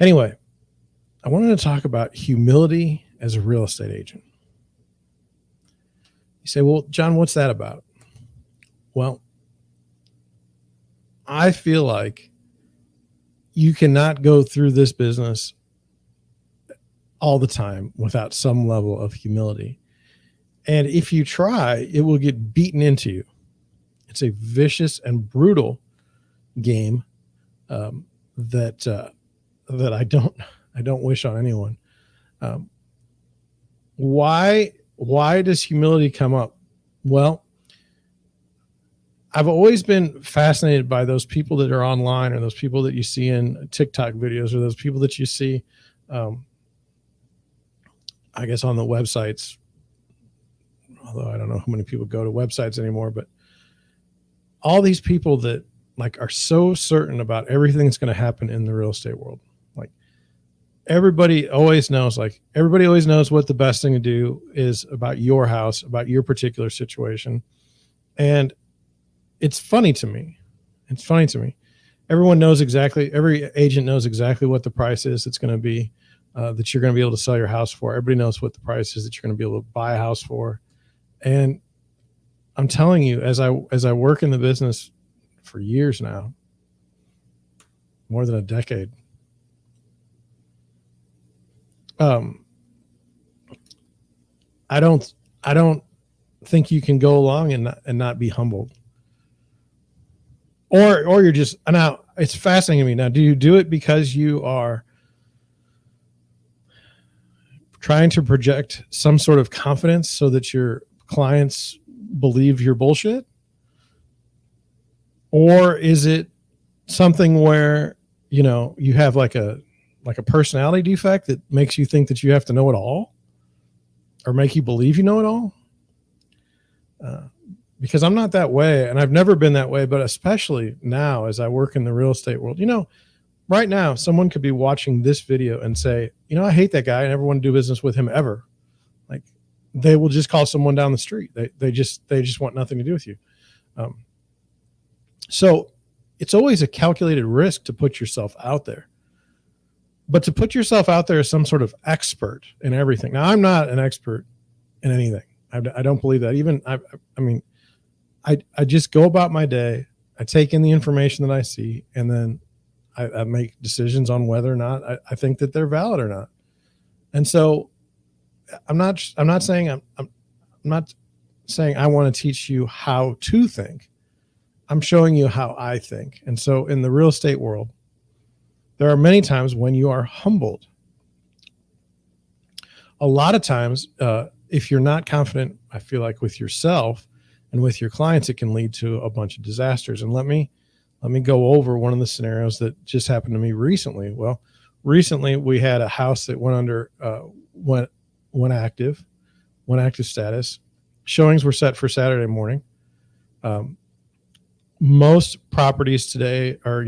Anyway, I wanted to talk about humility as a real estate agent. You say, well, John, what's that about? Well, I feel like you cannot go through this business all the time without some level of humility. And if you try, it will get beaten into you. It's a vicious and brutal game that I don't wish on anyone. Why does humility come up? Well, I've always been fascinated by those people that are online, or those people that you see in TikTok videos, or those people that you see, I guess, on the websites. Although I don't know how many people go to websites anymore, but all these people that like are so certain about everything that's going to happen in the real estate world. Like everybody always knows what the best thing to do is about your house, about your particular situation. And it's funny to me. Every agent knows exactly what the price is it's going to be, that you're going to be able to sell your house for. Everybody knows what the price is that you're going to be able to buy a house for. And I'm telling you, as I work in the business for years now, more than a decade, I don't think you can go along and not be humbled. Or you're just, now it's fascinating to me. Now, do you do it because you are trying to project some sort of confidence so that your clients believe your bullshit? Or is it something where, you have like a personality defect that makes you think that you have to know it all, or make you believe you know it all? Because I'm not that way, and I've never been that way, but especially now as I work in the real estate world, right now someone could be watching this video and say, I hate that guy. I never want to do business with him ever. Like, they will just call someone down the street. They just want nothing to do with you. So it's always a calculated risk to put yourself out there. But to put yourself out there as some sort of expert in everything. Now, I'm not an expert in anything. I don't believe that. I just go about my day. I take in the information that I see, and then I make decisions on whether or not I think that they're valid or not. And so I'm not saying I want to teach you how to think. I'm showing you how I think. And so in the real estate world, there are many times when you are humbled. A lot of times, if you're not confident, I feel like, with yourself and with your clients, it can lead to a bunch of disasters. And let me go over one of the scenarios that just happened to me recently. Well, recently we had a house that went active status. Showings were set for Saturday morning. Most properties today are,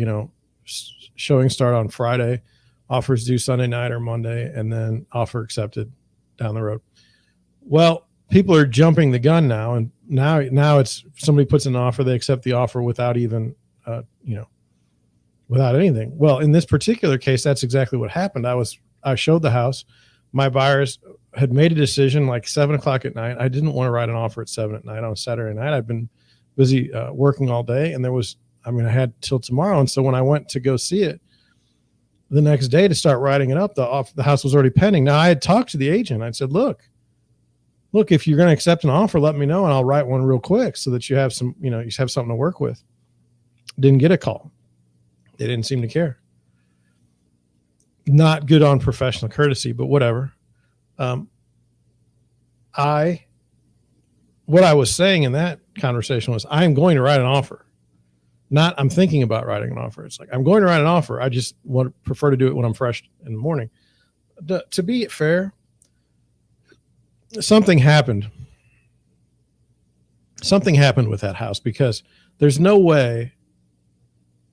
showings start on Friday, offers due Sunday night or Monday, and then offer accepted down the road. Well, people are jumping the gun now, and now it's somebody puts in an offer, they accept the offer without even, without anything. Well, in this particular case, that's exactly what happened. I showed the house. My buyers had made a decision like 7:00 at night. I didn't want to write an offer at 7 at night on a Saturday night. I've been busy working all day, and I had till tomorrow. And so when I went to go see it the next day to start writing it up, the house was already pending. Now, I had talked to the agent. I said, look, if you're going to accept an offer, let me know, and I'll write one real quick so that you have some, you have something to work with. Didn't get a call. They didn't seem to care. Not good on professional courtesy, but whatever. What I was saying in that conversation was, I am going to write an offer. Not I'm thinking about writing an offer. It's like, I'm going to write an offer. I just prefer to do it when I'm fresh in the morning. To be fair, something happened. Something happened with that house, because there's no way.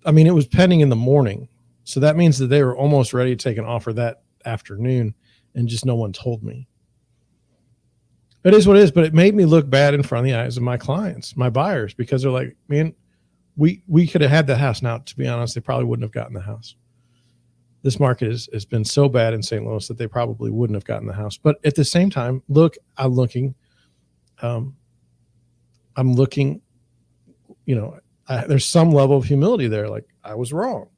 It was pending in the morning. So that means that they were almost ready to take an offer that afternoon, and just no one told me. It is what it is, but it made me look bad in front of the eyes of my clients, my buyers, because they're like, man, we could have had that house. Now, to be honest, they probably wouldn't have gotten the house. this market has been so bad in St. Louis that they probably wouldn't have gotten the house. But at the same time, I'm looking, there's some level of humility there. Like, I was wrong.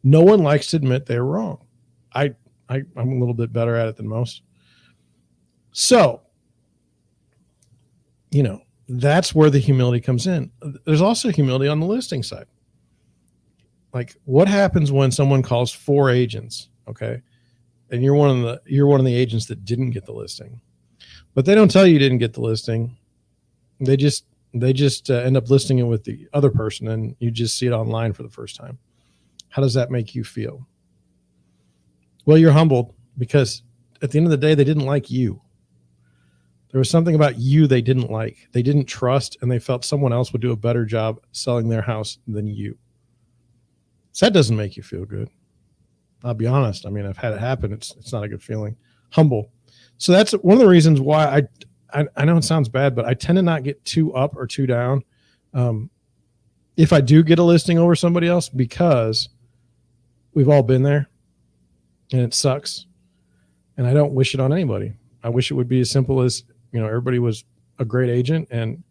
No one likes to admit they're wrong. I'm a little bit better at it than most. So, that's where the humility comes in. There's also humility on the listing side. Like, what happens when someone calls 4 agents, okay? And you're one of the agents that didn't get the listing. But they don't tell you didn't get the listing. They just end up listing it with the other person, and you just see it online for the first time. How does that make you feel? Well, you're humbled, because at the end of the day, they didn't like you. There was something about you they didn't like. They didn't trust, and they felt someone else would do a better job selling their house than you. So that doesn't make you feel good. I'll be honest. I mean, I've had it happen. It's not a good feeling. Humble. So that's one of the reasons why I know it sounds bad, but I tend to not get too up or too down if I do get a listing over somebody else, because we've all been there and it sucks. And I don't wish it on anybody. I wish it would be as simple as, everybody was a great agent and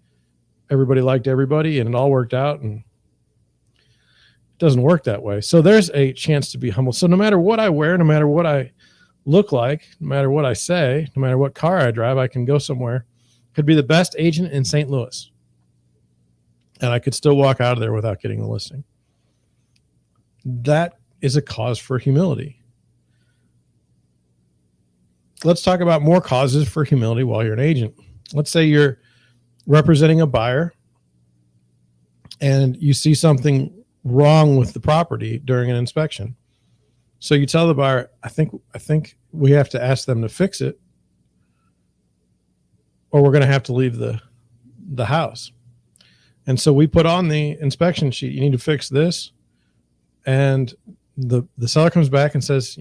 everybody liked everybody and it all worked out, and it doesn't work that way. So there's a chance to be humble. So no matter what I wear, no matter what I look like, no matter what I say, no matter what car I drive, I can go somewhere. Could be the best agent in St. Louis, and I could still walk out of there without getting the listing. That is a cause for humility. Let's talk about more causes for humility while you're an agent. Let's say you're representing a buyer and you see something wrong with the property during an inspection. So you tell the buyer, I think we have to ask them to fix it, or we're going to have to leave the house. And so we put on the inspection sheet, you need to fix this. And the seller comes back and says,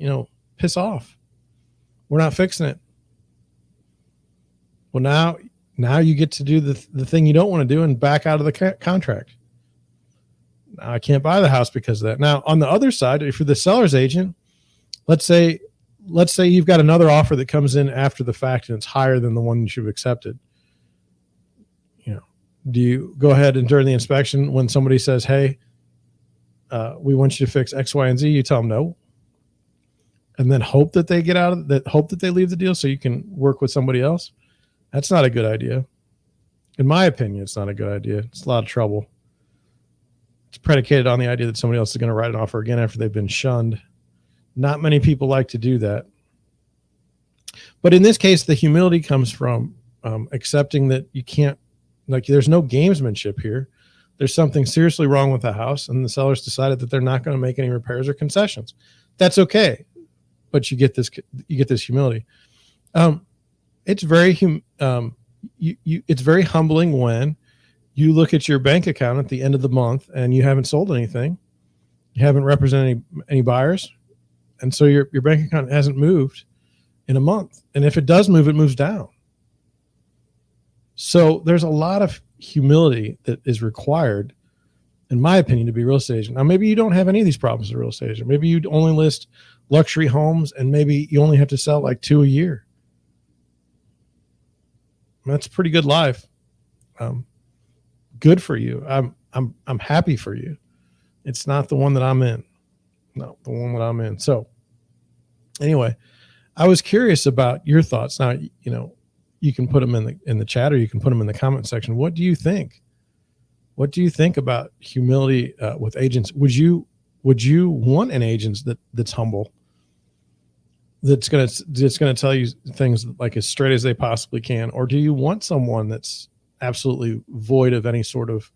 piss off. We're not fixing it. Well, now you get to do the thing you don't want to do and back out of the contract. Now I can't buy the house because of that. Now, on the other side, if you're the seller's agent, let's say you've got another offer that comes in after the fact and it's higher than the one you should have accepted. Do you go ahead and during the inspection, when somebody says, hey, we want you to fix X, Y, and Z, you tell them no, and then hope that they get out of that, hope that they leave the deal so you can work with somebody else? That's not a good idea. In my opinion, it's not a good idea. It's a lot of trouble. It's predicated on the idea that somebody else is going to write an offer again after they've been shunned. Not many people like to do that. But in this case, the humility comes from accepting that you can't, there's no gamesmanship here. There's something seriously wrong with the house, and the sellers decided that they're not going to make any repairs or concessions. That's okay, but you get this humility. It's very it's very humbling when you look at your bank account at the end of the month and you haven't sold anything, you haven't represented any buyers, and so your bank account hasn't moved in a month. And if it does move, it moves down. So there's a lot of humility that is required, in my opinion, to be a real estate agent. Now, maybe you don't have any of these problems as a real estate agent. Maybe you only list luxury homes, and maybe you only have to sell like 2 a year. That's a pretty good life. Good for you. I'm happy for you. It's not the one that I'm in. No, the one that I'm in. So anyway, I was curious about your thoughts. Now, you can put them in the chat, or you can put them in the comment section. What do you think? What do you think about humility with agents? Would you want an agent that's humble, that's gonna tell you things like as straight as they possibly can, or do you want someone that's absolutely void of any sort of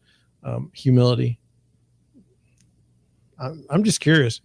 humility? I'm just curious.